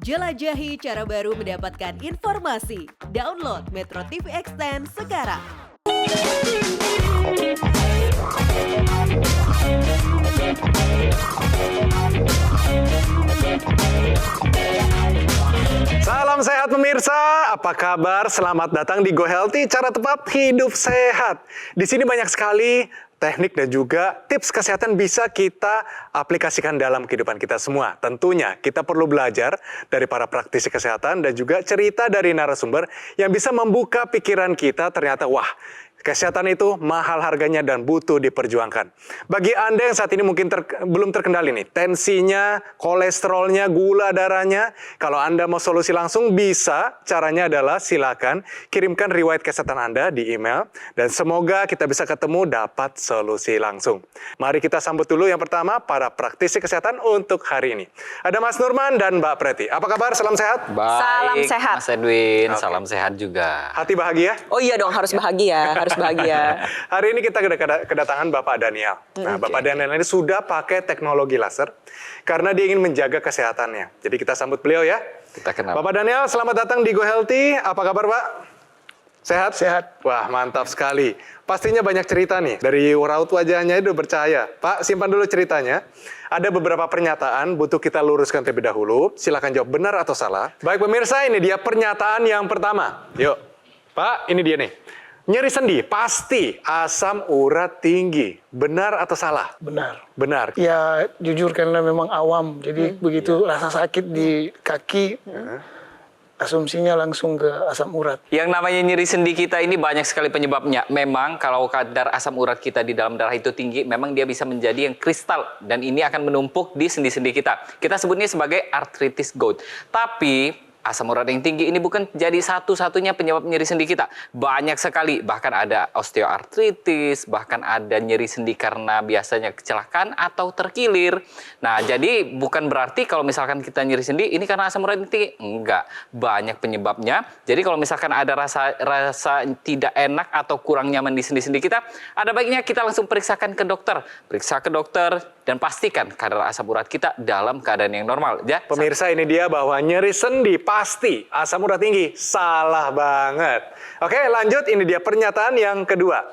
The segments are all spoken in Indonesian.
Jelajahi cara baru mendapatkan informasi. Download Metro TV Extend sekarang. Salam sehat pemirsa, apa kabar? Selamat datang di Go Healthy, cara tepat hidup sehat. Di sini banyak sekali teknik dan juga tips kesehatan bisa kita aplikasikan dalam kehidupan kita semua. Tentunya kita perlu belajar dari para praktisi kesehatan dan juga cerita dari narasumber yang bisa membuka pikiran kita ternyata wah, kesehatan itu mahal harganya dan butuh diperjuangkan. Bagi Anda yang saat ini mungkin belum terkendali nih, tensinya, kolesterolnya, gula darahnya, kalau Anda mau solusi langsung bisa, caranya adalah silakan kirimkan riwayat kesehatan Anda di email dan semoga kita bisa ketemu dapat solusi langsung. Mari kita sambut dulu yang pertama para praktisi kesehatan untuk hari ini. Ada Mas Nurman dan Mbak Preti. Apa kabar? Salam sehat? Baik, salam sehat. Mas Edwin, Oke. salam sehat juga. Hati bahagia? Oh iya dong, harus bahagia, harus bahagia. Hari ini kita kedatangan Bapak Daniel. Nah, Bapak Daniel ini sudah pakai teknologi laser karena dia ingin menjaga kesehatannya. Jadi kita sambut beliau ya. Kita kenal. Bapak Daniel, selamat datang di Go Healthy. Apa kabar, Pak? Sehat? Sehat. Wah, mantap sekali. Pastinya banyak cerita nih. Dari raut wajahnya itu bercahaya. Pak, simpan dulu ceritanya. Ada beberapa pernyataan butuh kita luruskan terlebih dahulu. Silakan jawab benar atau salah. Baik pemirsa, ini dia pernyataan yang pertama. Yuk. Pak, ini dia nih. Nyeri sendi, pasti asam urat tinggi. Benar atau salah? Benar. Benar. Ya jujur karena memang awam, jadi begitu rasa sakit di kaki, asumsinya langsung ke asam urat. Yang namanya nyeri sendi kita ini banyak sekali penyebabnya. Memang kalau kadar asam urat kita di dalam darah itu tinggi, memang dia bisa menjadi yang kristal. Dan ini akan menumpuk di sendi-sendi kita. Kita sebutnya sebagai arthritis gout. Tapi asam urat yang tinggi ini bukan jadi satu-satunya penyebab nyeri sendi kita. Banyak sekali, bahkan ada osteoartritis, bahkan ada nyeri sendi karena biasanya kecelakaan atau terkilir. Nah, jadi bukan berarti kalau misalkan kita nyeri sendi, ini karena asam urat yang tinggi. Enggak, banyak penyebabnya. Jadi kalau misalkan ada rasa tidak enak atau kurang nyaman di sendi-sendi kita, ada baiknya kita langsung periksakan ke dokter. Periksa ke dokter dan pastikan kadar asam urat kita dalam keadaan yang normal. Ya, Pemirsa, ini dia bahwa nyeri sendi pasti asam urat tinggi. Salah banget. Oke, lanjut. Ini dia pernyataan yang kedua.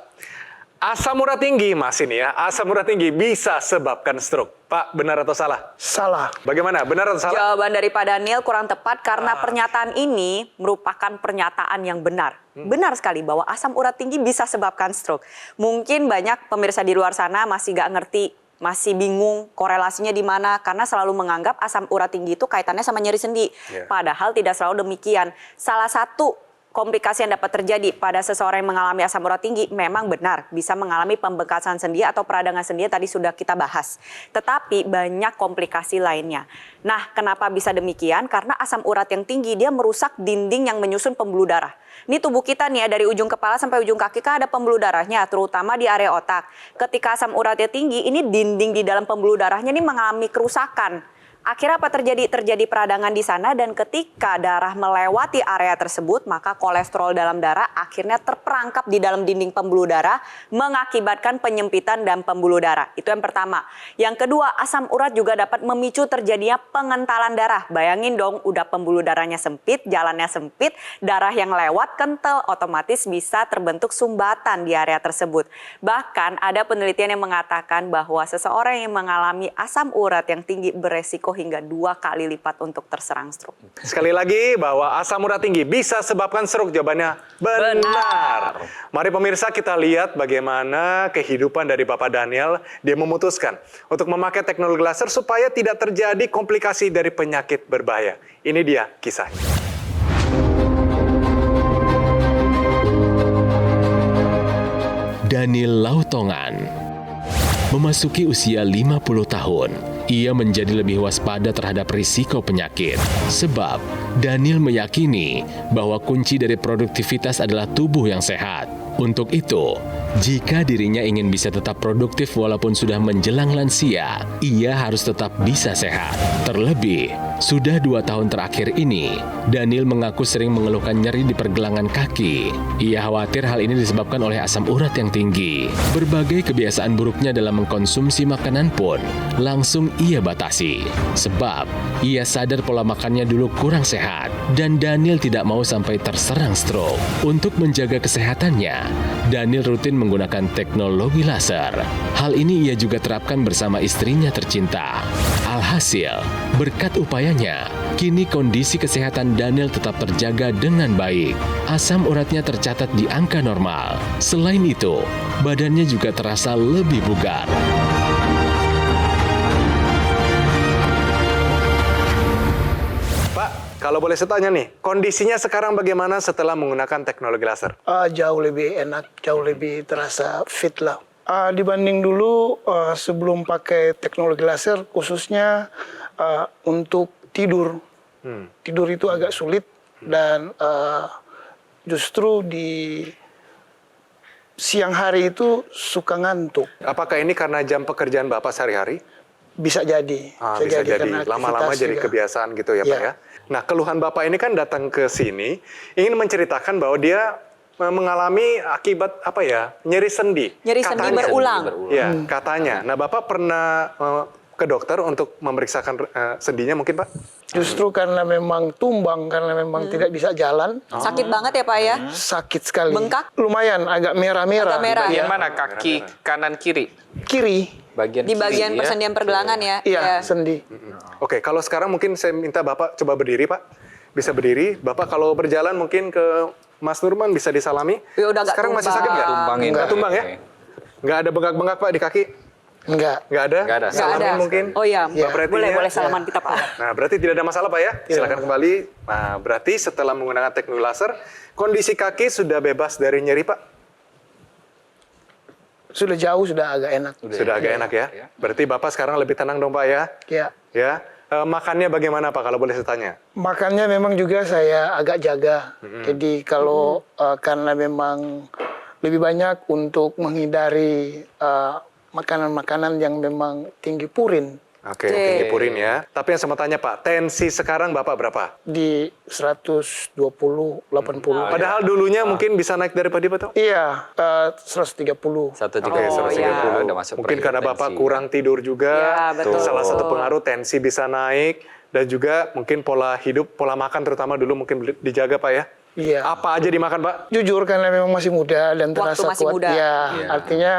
Asam urat tinggi, Mas ini ya. Asam urat tinggi bisa sebabkan stroke. Pak, benar atau salah? Salah. Bagaimana? Benar atau salah? Jawaban dari Pak Daniel kurang tepat karena pernyataan ini merupakan pernyataan yang benar. Benar sekali bahwa asam urat tinggi bisa sebabkan stroke. Mungkin banyak pemirsa di luar sana masih nggak ngerti, masih bingung korelasinya di mana karena selalu menganggap asam urat tinggi itu kaitannya sama nyeri sendi. Yeah. Padahal tidak selalu demikian. Salah satu komplikasi yang dapat terjadi pada seseorang yang mengalami asam urat tinggi memang benar bisa mengalami pembekasan sendi atau peradangan sendi tadi sudah kita bahas. Tetapi banyak komplikasi lainnya. Nah, kenapa bisa demikian? Karena asam urat yang tinggi dia merusak dinding yang menyusun pembuluh darah. Ini tubuh kita nih ya, dari ujung kepala sampai ujung kaki kan ada pembuluh darahnya, terutama di area otak. Ketika asam uratnya tinggi, ini dinding di dalam pembuluh darahnya ini mengalami kerusakan. Akhirnya apa terjadi? Terjadi peradangan di sana dan ketika darah melewati area tersebut, maka kolesterol dalam darah akhirnya terperangkap di dalam dinding pembuluh darah mengakibatkan penyempitan dan pembuluh darah. Itu yang pertama. Yang kedua, asam urat juga dapat memicu terjadinya pengentalan darah. Bayangin dong, udah pembuluh darahnya sempit, jalannya sempit, darah yang lewat kental, otomatis bisa terbentuk sumbatan di area tersebut. Bahkan ada penelitian yang mengatakan bahwa seseorang yang mengalami asam urat yang tinggi beresiko hingga 2 kali lipat untuk terserang stroke. Sekali lagi bahwa asam urat tinggi bisa sebabkan stroke. Jawabannya benar. Mari pemirsa kita lihat bagaimana kehidupan dari Bapak Daniel. Dia memutuskan untuk memakai teknologi laser supaya tidak terjadi komplikasi dari penyakit berbahaya. Ini dia kisahnya. Daniel Lautongan memasuki usia 50 tahun. Ia menjadi lebih waspada terhadap risiko penyakit. Sebab Daniel meyakini bahwa kunci dari produktivitas adalah tubuh yang sehat. Untuk itu, jika dirinya ingin bisa tetap produktif walaupun sudah menjelang lansia, ia harus tetap bisa sehat. Terlebih, Sudah 2 tahun terakhir ini, Daniel mengaku sering mengeluhkan nyeri di pergelangan kaki. Ia khawatir hal ini disebabkan oleh asam urat yang tinggi. Berbagai kebiasaan buruknya dalam mengkonsumsi makanan pun langsung ia batasi. Sebab, ia sadar pola makannya dulu kurang sehat dan Daniel tidak mau sampai terserang stroke. Untuk menjaga kesehatannya, Daniel rutin menggunakan teknologi laser. Hal ini ia juga terapkan bersama istrinya tercinta. Alhasil, berkat upayanya, kini kondisi kesehatan Daniel tetap terjaga dengan baik. Asam uratnya tercatat di angka normal. Selain itu, badannya juga terasa lebih bugar. Pak, kalau boleh saya tanya nih, kondisinya sekarang bagaimana setelah menggunakan teknologi laser? Jauh lebih enak, jauh lebih terasa fit lah. Dibanding dulu sebelum pakai teknologi laser, khususnya untuk tidur. Tidur itu agak sulit dan justru di siang hari itu suka ngantuk. Apakah ini karena jam pekerjaan Bapak sehari-hari? Bisa jadi. Bisa jadi. karena Lama-lama aktivitas jadi juga. kebiasaan gitu ya, Pak Ya. ya. Nah, keluhan Bapak ini kan datang ke sini ingin menceritakan bahwa dia mengalami akibat apa ya? Nyeri sendi. Nyeri sendi berulang. Ya, katanya. Nah, Bapak pernah ke dokter untuk memeriksakan sendinya mungkin, Pak? Justru karena memang tumbang, karena memang tidak bisa jalan, Sakit banget ya Pak ya? sakit sekali. Bengkak? Lumayan, agak merah-merah. Agak merah. Bagian mana? Kaki kanan kiri? Kiri, Bagian Di bagian kiri, ya. persendian pergelangan ya? iya, sendi. Oke, kalau sekarang mungkin saya minta Bapak coba berdiri, Pak. Bisa berdiri. Bapak kalau berjalan mungkin ke Mas Nurman bisa disalami. Ya udah agak Sekarang masih sakit nggak? Tumbangin. Nggak tumbang ya? Oke. Nggak ada bengkak-bengkak, Pak, di kaki? Enggak. Nggak ada? Nggak ada. Nggak Salamin ada. mungkin? Oh iya, Ya. boleh salaman kita Pak. Nah, berarti tidak ada masalah, Pak ya? Silakan kembali. Nah, berarti setelah menggunakan teknologi laser, kondisi kaki sudah bebas dari nyeri, Pak? Sudah jauh, sudah agak enak. Sudah agak enak ya? Berarti Bapak sekarang lebih tenang dong, Pak ya? Ya. Ya. Makannya bagaimana, Pak, kalau boleh saya tanya? Makannya memang juga saya agak jaga. Jadi kalau karena memang lebih banyak untuk menghindari makanan-makanan yang memang tinggi purin. Oke, tinggi purin ya. Tapi yang saya mau tanya, Pak, tensi sekarang Bapak berapa? Di 120, 80. Padahal dulunya mungkin bisa naik daripada itu? Iya, 130. 130. Oke, 130. Ya, udah masuk Mungkin karena prehipertensi. Bapak kurang tidur juga. Ya, betul. Salah satu pengaruh tensi bisa naik. Dan juga mungkin pola hidup, pola makan terutama dulu mungkin dijaga, Pak ya? Iya. Apa aja dimakan, Pak? Jujur karena memang masih muda dan terasa masih kuat. muda. Ya, artinya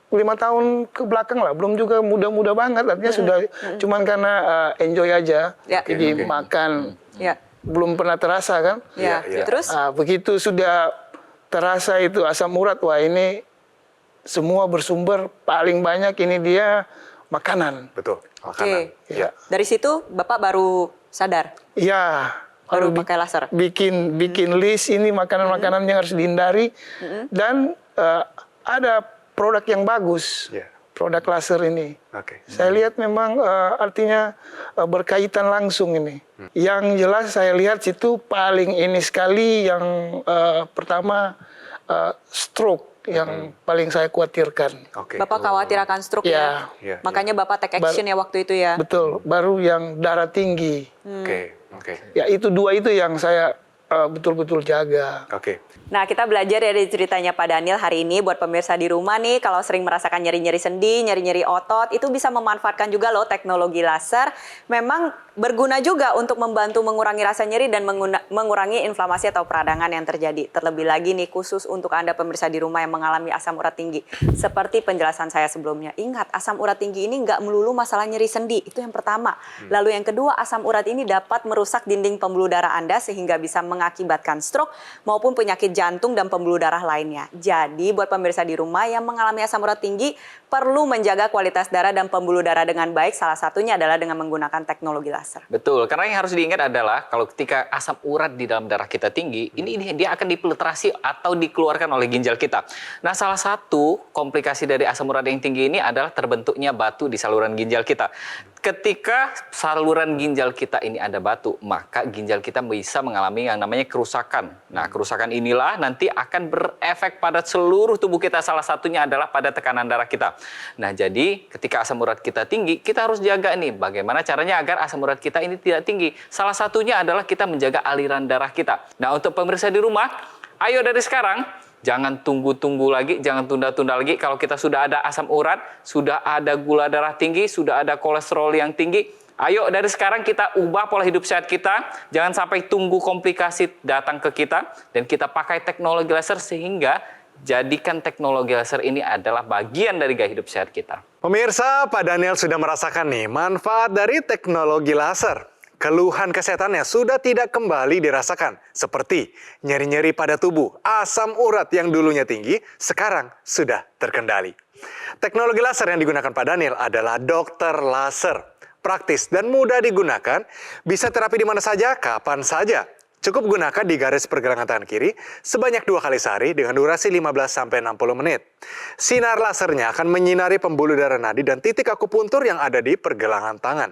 5 tahun ke belakang lah, belum juga muda-muda banget. Artinya sudah, cuman karena enjoy aja. Ya. Jadi makan Ya. belum pernah terasa kan. Ya. Iya. Terus? Begitu sudah terasa itu asam urat, wah ini semua bersumber paling banyak ini dia makanan. Betul, makanan. Oke. Ya. Dari situ Bapak baru sadar? Ya, Baru pakai laser? bikin list ini makanan-makanan yang harus dihindari dan ada produk yang bagus, Ya. produk laser ini. Oke. Saya lihat memang artinya berkaitan langsung ini. Yang jelas saya lihat situ paling ini sekali yang pertama stroke yang paling saya khawatirkan. Oke. Bapak khawatir akan stroke Ya. ya? Makanya Bapak take action ya waktu itu ya? Betul, baru yang darah tinggi. Oke. Oke. Ya itu dua itu yang saya betul-betul jaga. Oke. Nah, kita belajar dari ceritanya Pak Daniel hari ini buat pemirsa di rumah nih, kalau sering merasakan nyeri-nyeri sendi, nyeri-nyeri otot, itu bisa memanfaatkan juga loh teknologi laser. Memang berguna juga untuk membantu mengurangi rasa nyeri dan mengurangi inflamasi atau peradangan yang terjadi. Terlebih lagi nih, khusus untuk Anda pemirsa di rumah yang mengalami asam urat tinggi. Seperti penjelasan saya sebelumnya, ingat asam urat tinggi ini nggak melulu masalah nyeri sendi, itu yang pertama. Lalu yang kedua, asam urat ini dapat merusak dinding pembuluh darah Anda sehingga bisa mengakibatkan stroke maupun penyakit jantung dan pembuluh darah lainnya. Jadi buat pemirsa di rumah yang mengalami asam urat tinggi perlu menjaga kualitas darah dan pembuluh darah dengan baik. Salah satunya adalah dengan menggunakan teknologi laser. Betul, karena yang harus diingat adalah kalau ketika asam urat di dalam darah kita tinggi, ini dia akan difiltrasi atau dikeluarkan oleh ginjal kita. Nah, salah satu komplikasi dari asam urat yang tinggi ini adalah terbentuknya batu di saluran ginjal kita. Ketika saluran ginjal kita ini ada batu, maka ginjal kita bisa mengalami yang namanya namanya kerusakan. Nah, kerusakan inilah nanti akan berefek pada seluruh tubuh kita. Salah satunya adalah pada tekanan darah kita. Nah, jadi ketika asam urat kita tinggi, kita harus jaga nih bagaimana caranya agar asam urat kita ini tidak tinggi. Salah satunya adalah kita menjaga aliran darah kita. Nah, untuk pemirsa di rumah, ayo dari sekarang, jangan tunggu-tunggu lagi, jangan tunda-tunda lagi. Kalau kita sudah ada asam urat, sudah ada gula darah tinggi, sudah ada kolesterol yang tinggi, ayo dari sekarang kita ubah pola hidup sehat kita. Jangan sampai tunggu komplikasi datang ke kita. Dan kita pakai teknologi laser sehingga jadikan teknologi laser ini adalah bagian dari gaya hidup sehat kita. Pemirsa, Pak Daniel sudah merasakan nih manfaat dari teknologi laser. Keluhan kesehatannya sudah tidak kembali dirasakan. Seperti nyeri-nyeri pada tubuh, asam urat yang dulunya tinggi, sekarang sudah terkendali. Teknologi laser yang digunakan Pak Daniel adalah dokter laser. Praktis dan mudah digunakan, bisa terapi di mana saja, kapan saja. Cukup gunakan di garis pergelangan tangan kiri sebanyak 2 kali sehari dengan durasi 15-60 menit. Sinar lasernya akan menyinari pembuluh darah nadi dan titik akupuntur yang ada di pergelangan tangan.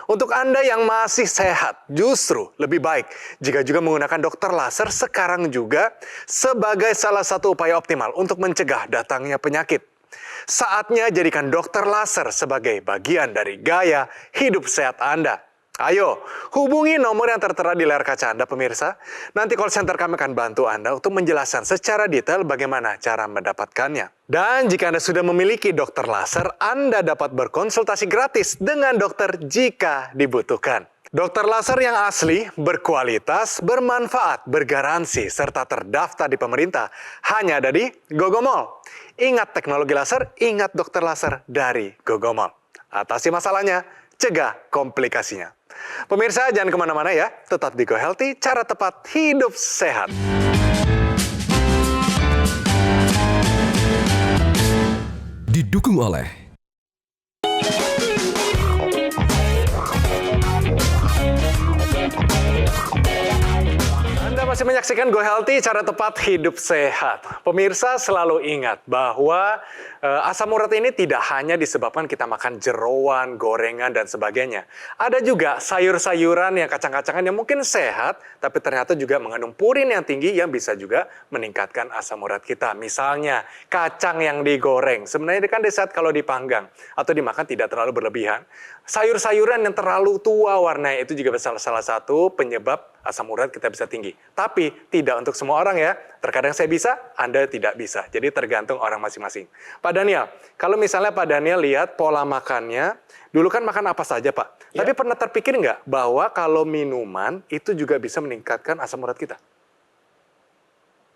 Untuk Anda yang masih sehat, justru lebih baik jika juga menggunakan dokter laser sekarang juga sebagai salah satu upaya optimal untuk mencegah datangnya penyakit. Saatnya jadikan dokter laser sebagai bagian dari gaya hidup sehat Anda. Ayo, hubungi nomor yang tertera di layar kaca Anda, pemirsa. Nanti call center kami akan bantu Anda untuk menjelaskan secara detail bagaimana cara mendapatkannya. Dan jika Anda sudah memiliki dokter laser, Anda dapat berkonsultasi gratis dengan dokter jika dibutuhkan. Dokter laser yang asli, berkualitas, bermanfaat, bergaransi, serta terdaftar di pemerintah hanya ada di Gogomol. Ingat teknologi laser, ingat dokter laser dari Gogomol. Atasi masalahnya, cegah komplikasinya. Pemirsa, jangan kemana-mana ya. Tetap di Go Healthy, cara tepat hidup sehat. Didukung oleh Anda masih menyaksikan Go Healthy, cara tepat hidup sehat. Pemirsa selalu ingat bahwa asam urat ini tidak hanya disebabkan kita makan jeroan, gorengan, dan sebagainya. Ada juga sayur-sayuran yang kacang-kacangan yang mungkin sehat, tapi ternyata juga mengandung purin yang tinggi yang bisa juga meningkatkan asam urat kita. Misalnya kacang yang digoreng, sebenarnya kan sehat kalau dipanggang atau dimakan tidak terlalu berlebihan. Sayur-sayuran yang terlalu tua warnanya itu juga salah satu penyebab asam urat kita bisa tinggi. Tapi tidak untuk semua orang ya. Terkadang saya bisa, Anda tidak bisa. Jadi tergantung orang masing-masing. Pak Daniel, kalau misalnya Pak Daniel lihat pola makannya, dulu kan makan apa saja Pak. Ya. Tapi pernah terpikir nggak bahwa kalau minuman itu juga bisa meningkatkan asam urat kita?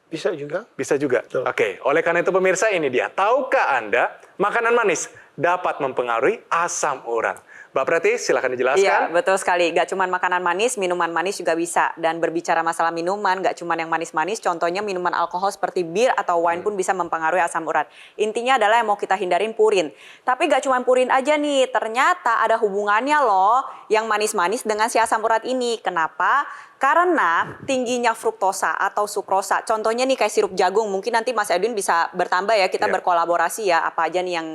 Bisa juga. Bisa juga. Betul. Oke, oleh karena itu pemirsa ini dia. Tahukah Anda makanan manis dapat mempengaruhi asam urat? Mbak Preti, silakan dijelaskan. Iya, betul sekali. Gak cuma makanan manis, minuman manis juga bisa. Dan berbicara masalah minuman, gak cuma yang manis-manis, contohnya minuman alkohol seperti bir atau wine pun bisa mempengaruhi asam urat. Intinya adalah yang mau kita hindarin purin. Tapi gak cuma purin aja nih, ternyata ada hubungannya loh yang manis-manis dengan si asam urat ini. Kenapa? Karena tingginya fruktosa atau sukrosa, contohnya nih kayak sirup jagung, mungkin nanti Mas Edwin bisa bertambah ya, kita berkolaborasi ya, apa aja nih yang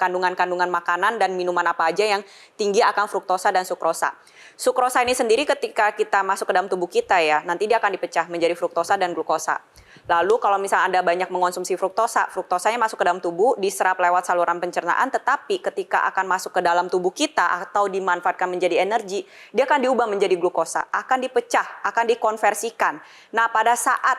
kandungan-kandungan makanan dan minuman apa aja yang tinggi akan fruktosa dan sukrosa. Sukrosa ini sendiri ketika kita masuk ke dalam tubuh kita ya, nanti dia akan dipecah menjadi fruktosa dan glukosa. Lalu kalau misalnya Anda banyak mengonsumsi fruktosa, fruktosanya masuk ke dalam tubuh, diserap lewat saluran pencernaan, tetapi ketika akan masuk ke dalam tubuh kita atau dimanfaatkan menjadi energi, dia akan diubah menjadi glukosa, akan dipecah, akan dikonversikan. Nah, pada saat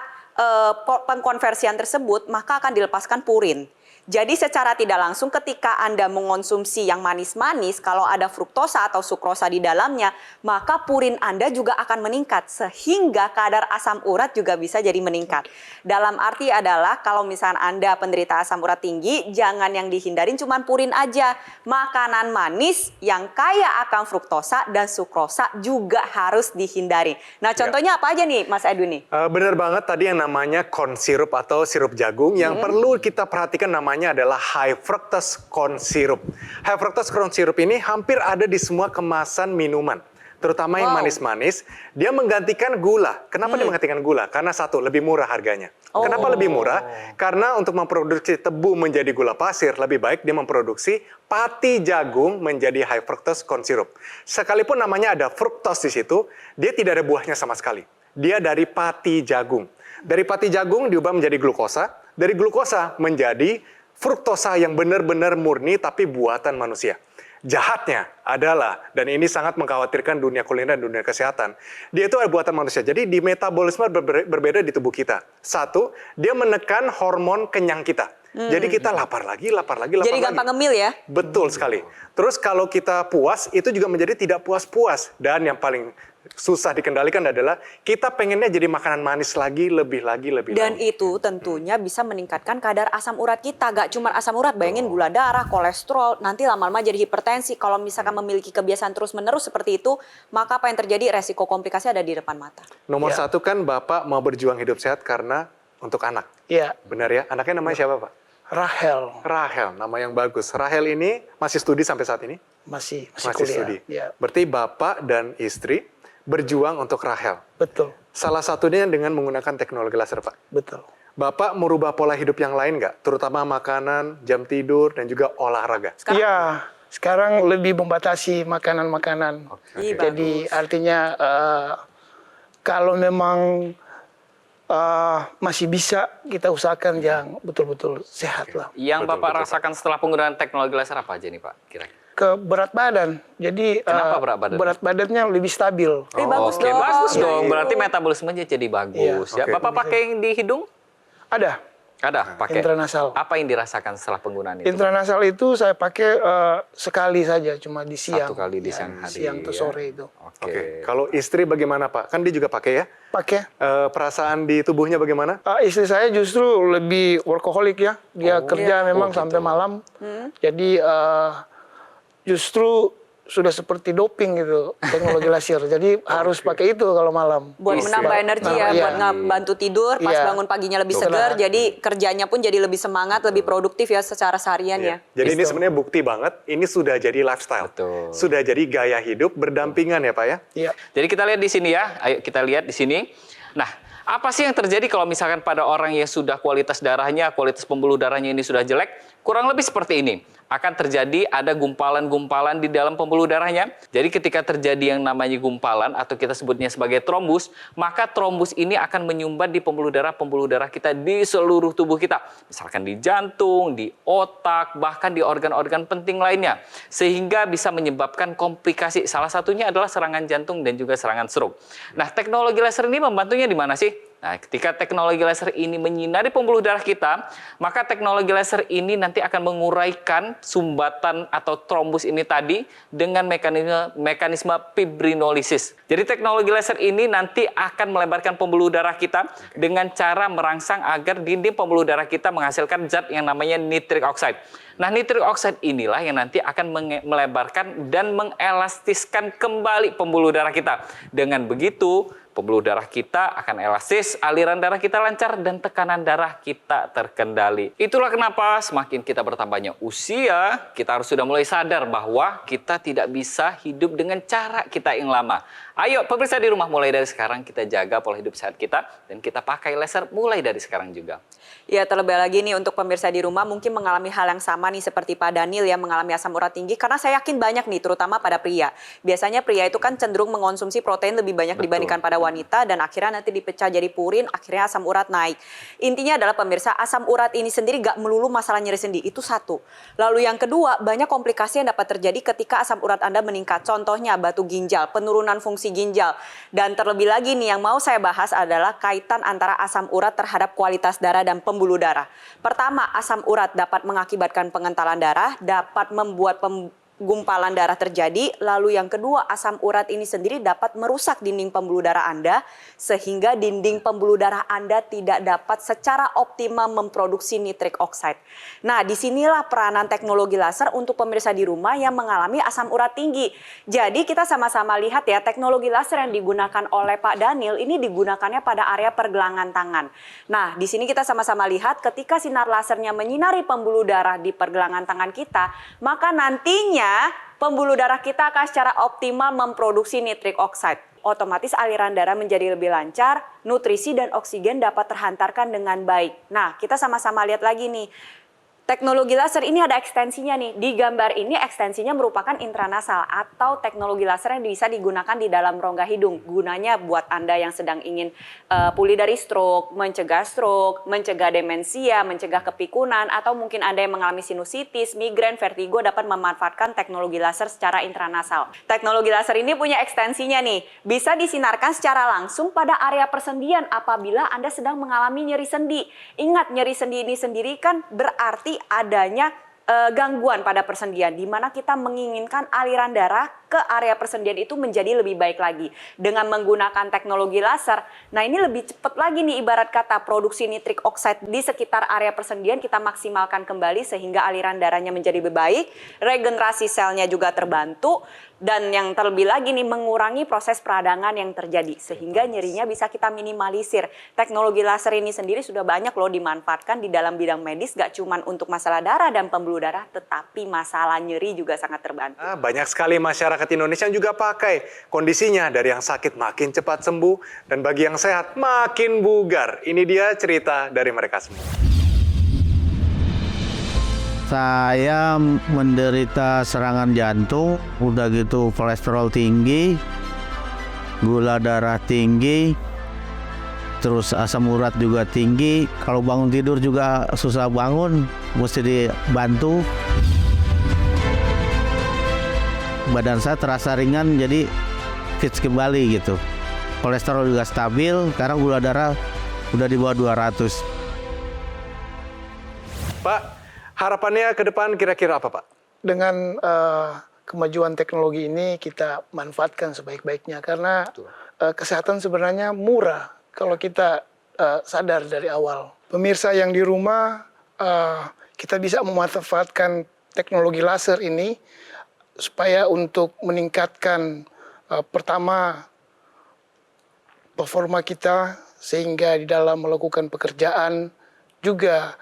pengkonversian tersebut, maka akan dilepaskan purin. Jadi secara tidak langsung ketika Anda mengonsumsi yang manis-manis, kalau ada fruktosa atau sukrosa di dalamnya, maka purin Anda juga akan meningkat. Sehingga kadar asam urat juga bisa jadi meningkat. Dalam arti adalah kalau misalnya Anda penderita asam urat tinggi, jangan yang dihindarin cuma purin aja. Makanan manis yang kaya akan fruktosa dan sukrosa juga harus dihindari. Nah contohnya apa aja nih Mas Edwin nih? Benar banget tadi yang namanya corn syrup atau sirup jagung. Yang perlu kita perhatikan namanya adalah high fructose corn syrup. High fructose corn syrup ini hampir ada di semua kemasan minuman. Terutama yang manis-manis, dia menggantikan gula. Kenapa dia menggantikan gula? Karena satu, lebih murah harganya. Kenapa lebih murah? Karena untuk memproduksi tebu menjadi gula pasir, lebih baik dia memproduksi pati jagung menjadi high fructose corn syrup. Sekalipun namanya ada fructose di situ, dia tidak ada buahnya sama sekali. Dia dari pati jagung. Dari pati jagung diubah menjadi glukosa, dari glukosa menjadi fruktosa yang benar-benar murni tapi buatan manusia. Jahatnya adalah, dan ini sangat mengkhawatirkan dunia kuliner dan dunia kesehatan, dia itu adalah buatan manusia. Jadi di metabolisme berbeda di tubuh kita. Satu, dia menekan hormon kenyang kita. Jadi kita lapar lagi. Jadi gampang ngemil ya? Betul sekali. Terus kalau kita puas, itu juga menjadi tidak puas-puas. Dan yang paling susah dikendalikan adalah kita pengennya jadi makanan manis lagi, lebih lagi. Dan itu tentunya bisa meningkatkan kadar asam urat kita. Gak cuma asam urat, bayangin gula darah, kolesterol, nanti lama-lama jadi hipertensi. Kalau misalkan memiliki kebiasaan terus-menerus seperti itu, maka apa yang terjadi? Resiko komplikasi ada di depan mata. Nomor satu kan Bapak mau berjuang hidup sehat karena untuk anak. Iya, Benar ya? Anaknya namanya siapa Pak? Rahel Rahel, nama yang bagus. Rahel ini masih studi sampai saat ini? masih Masih kuliah. studi. Ya, Berarti Bapak dan istri berjuang untuk Rahel. betul, Salah satunya dengan menggunakan teknologi laser, Pak. betul. Bapak merubah pola hidup yang lain nggak? Terutama makanan, jam tidur, dan juga olahraga. Iya, sekarang lebih membatasi makanan-makanan. Ih, Jadi bagus. artinya kalau memang masih bisa, kita usahakan yang betul-betul sehat lah. Yang Bapak rasakan setelah penggunaan teknologi laser apa aja nih Pak? Kira-kira. Ke berat badan, jadi Kenapa berat badan? berat badannya lebih stabil. Bagus Oke, dong. bagus Iya, dong. iya. Berarti metabolismenya jadi bagus Iya, ya. oke. Bapak pakai yang di hidung? Ada Ada, pakai. intranasal. Apa yang dirasakan setelah penggunaan itu? Intranasal itu saya pakai sekali saja, cuma di siang. Satu kali di Ya, siang hari. siang atau ya. sore itu. Oke. Kalau istri bagaimana, Pak? Kan dia juga pakai ya? Pakai. Perasaan di tubuhnya bagaimana? Istri saya justru lebih workaholic ya. Dia kerja memang sampai malam. Jadi justru sudah seperti doping gitu teknologi laser. Jadi harus pakai itu kalau malam. Buat menambah energi ya, Iya. buat ngebantu tidur, pas Iya. bangun paginya lebih Betul. segar, jadi kerjanya pun jadi lebih semangat, lebih produktif ya secara seharian ya. Jadi ini sebenarnya bukti banget, ini sudah jadi lifestyle. Betul. Sudah jadi gaya hidup berdampingan ya, Pak ya? Iya. Jadi kita lihat di sini ya. Ayo kita lihat di sini. Nah, apa sih yang terjadi kalau misalkan pada orang yang sudah kualitas darahnya, kualitas pembuluh darahnya ini sudah jelek? Kurang lebih seperti ini. Akan terjadi ada gumpalan-gumpalan di dalam pembuluh darahnya. Jadi ketika terjadi yang namanya gumpalan atau kita sebutnya sebagai trombus, maka trombus ini akan menyumbat di pembuluh darah kita di seluruh tubuh kita. Misalkan di jantung, di otak, bahkan di organ-organ penting lainnya. Sehingga bisa menyebabkan komplikasi. Salah satunya adalah serangan jantung dan juga serangan stroke. Nah, teknologi laser ini membantunya di mana sih? Nah, ketika teknologi laser ini menyinari pembuluh darah kita, maka teknologi laser ini nanti akan menguraikan sumbatan atau trombus ini tadi dengan mekanisme fibrinolisis. Jadi teknologi laser ini nanti akan melebarkan pembuluh darah kita dengan cara merangsang agar dinding pembuluh darah kita menghasilkan zat yang namanya nitric oxide. Nah, nitric oxide inilah yang nanti akan melebarkan dan mengelastiskan kembali pembuluh darah kita. Dengan begitu, pembuluh darah kita akan elastis, aliran darah kita lancar, dan tekanan darah kita terkendali. Itulah kenapa semakin kita bertambahnya usia, kita harus sudah mulai sadar bahwa kita tidak bisa hidup dengan cara kita yang lama. Ayo pemirsa di rumah, mulai dari sekarang kita jaga pola hidup sehat kita, dan kita pakai laser mulai dari sekarang juga. Ya, terlebih lagi nih untuk pemirsa di rumah mungkin mengalami hal yang sama nih seperti Pak Daniel yang mengalami asam urat tinggi, karena saya yakin banyak nih terutama pada pria. Biasanya pria itu kan cenderung mengonsumsi protein lebih banyak dibandingkan pada wanita, dan akhirnya nanti dipecah jadi purin, akhirnya asam urat naik. Intinya adalah pemirsa, asam urat ini sendiri gak melulu masalah nyeri sendi, itu satu. Lalu yang kedua, banyak komplikasi yang dapat terjadi ketika asam urat Anda meningkat. Contohnya batu ginjal, penurunan fungsi ginjal. Dan terlebih lagi nih yang mau saya bahas adalah kaitan antara asam urat terhadap kualitas darah dan pembuluh darah. Pertama, asam urat dapat mengakibatkan pengentalan darah, dapat membuat gumpalan darah terjadi. Lalu yang kedua, asam urat ini sendiri dapat merusak dinding pembuluh darah Anda, sehingga dinding pembuluh darah Anda tidak dapat secara optimal memproduksi nitric oxide. Nah, disinilah peranan teknologi laser untuk pemirsa di rumah yang mengalami asam urat tinggi. Jadi kita sama-sama lihat ya, teknologi laser yang digunakan oleh Pak Daniel ini digunakannya pada area pergelangan tangan. Nah, di sini kita sama-sama lihat ketika sinar lasernya menyinari pembuluh darah di pergelangan tangan kita, maka nantinya pembuluh darah kita akan secara optimal memproduksi nitric oxide. Otomatis aliran darah menjadi lebih lancar, nutrisi dan oksigen dapat terhantarkan dengan baik. Nah, kita sama-sama lihat lagi nih. Teknologi laser ini ada ekstensinya nih. Di gambar ini ekstensinya merupakan intranasal atau teknologi laser yang bisa digunakan di dalam rongga hidung. Gunanya buat Anda yang sedang ingin pulih dari stroke, mencegah demensia, mencegah kepikunan, atau mungkin Anda yang mengalami sinusitis, migrain, vertigo dapat memanfaatkan teknologi laser secara intranasal. Teknologi laser ini punya ekstensinya nih. Bisa disinarkan secara langsung pada area persendian apabila Anda sedang mengalami nyeri sendi. Ingat, nyeri sendi ini sendiri kan berarti adanya gangguan pada persendian, di mana kita menginginkan aliran darah ke area persendian itu menjadi lebih baik lagi. Dengan menggunakan teknologi laser, nah ini lebih cepat lagi nih, ibarat kata produksi nitrik oxide di sekitar area persendian kita maksimalkan kembali sehingga aliran darahnya menjadi lebih baik, regenerasi selnya juga terbantu, dan yang terlebih lagi nih mengurangi proses peradangan yang terjadi sehingga nyerinya bisa kita minimalisir. Teknologi laser ini sendiri sudah banyak loh dimanfaatkan di dalam bidang medis, gak cuman untuk masalah darah dan pembuluh darah, tetapi masalah nyeri juga sangat terbantu. Banyak sekali masyarakat Indonesia yang juga pakai. Kondisinya dari yang sakit makin cepat sembuh dan bagi yang sehat makin bugar. Ini dia cerita dari mereka semua. Saya menderita serangan jantung, udah gitu kolesterol tinggi, gula darah tinggi, terus asam urat juga tinggi. Kalau bangun tidur juga susah bangun, mesti dibantu. Badan saya terasa ringan, jadi fit kembali gitu. Kolesterol juga stabil, karena gula darah udah di bawah 200. Pak, harapannya ke depan kira-kira apa, Pak? Dengan kemajuan teknologi ini kita manfaatkan sebaik-baiknya karena kesehatan sebenarnya murah kalau kita sadar dari awal. Pemirsa yang di rumah, kita bisa memanfaatkan teknologi laser ini supaya untuk meningkatkan pertama performa kita, sehingga di dalam melakukan pekerjaan juga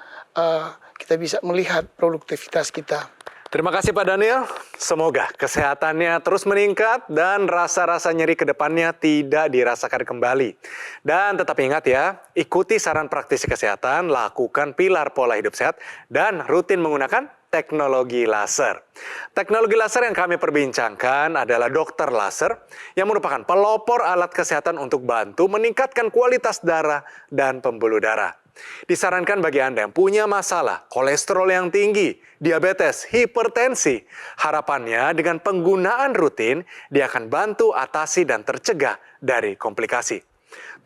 kita bisa melihat produktivitas kita. Terima kasih Pak Daniel. Semoga kesehatannya terus meningkat dan rasa-rasa nyeri ke depannya tidak dirasakan kembali. Dan tetap ingat ya, ikuti saran praktisi kesehatan, lakukan pilar pola hidup sehat, dan rutin menggunakan teknologi laser. Teknologi laser yang kami perbincangkan adalah dokter laser yang merupakan pelopor alat kesehatan untuk bantu meningkatkan kualitas darah dan pembuluh darah. Disarankan bagi Anda yang punya masalah kolesterol yang tinggi, diabetes, hipertensi. Harapannya dengan penggunaan rutin, dia akan bantu atasi dan tercegah dari komplikasi.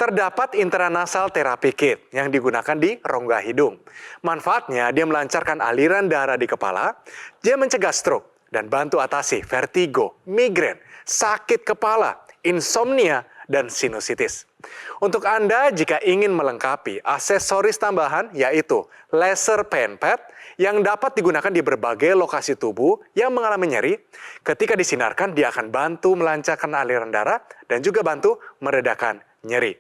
Terdapat intranasal therapy kit yang digunakan di rongga hidung. Manfaatnya dia melancarkan aliran darah di kepala, dia mencegah stroke dan bantu atasi vertigo, migrain, sakit kepala, insomnia, dan sinusitis. Untuk Anda jika ingin melengkapi aksesoris tambahan yaitu laser pen pad yang dapat digunakan di berbagai lokasi tubuh yang mengalami nyeri, ketika disinarkan dia akan bantu melancarkan aliran darah dan juga bantu meredakan nyeri.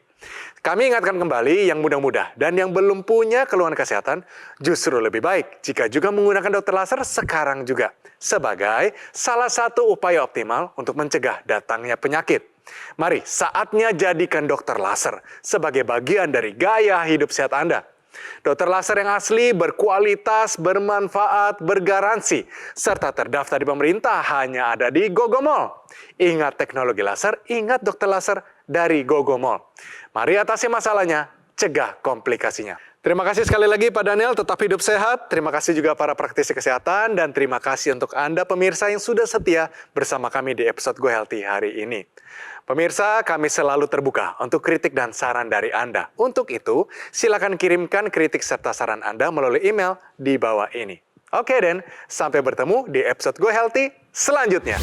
Kami ingatkan kembali yang muda-muda dan yang belum punya keluhan kesehatan, justru lebih baik jika juga menggunakan dokter laser sekarang juga sebagai salah satu upaya optimal untuk mencegah datangnya penyakit. Mari saatnya jadikan dokter laser sebagai bagian dari gaya hidup sehat Anda. Dokter laser yang asli, berkualitas, bermanfaat, bergaransi, serta terdaftar di pemerintah hanya ada di Gogomall. Ingat teknologi laser, ingat dokter laser dari Gogomall. Mari atasi masalahnya, cegah komplikasinya. Terima kasih sekali lagi Pak Daniel, tetap hidup sehat. Terima kasih juga para praktisi kesehatan dan terima kasih untuk Anda pemirsa yang sudah setia bersama kami di episode Go Healthy hari ini. Pemirsa, kami selalu terbuka untuk kritik dan saran dari Anda. Untuk itu, silakan kirimkan kritik serta saran Anda melalui email di bawah ini. Oke Den, sampai bertemu di episode Go Healthy selanjutnya.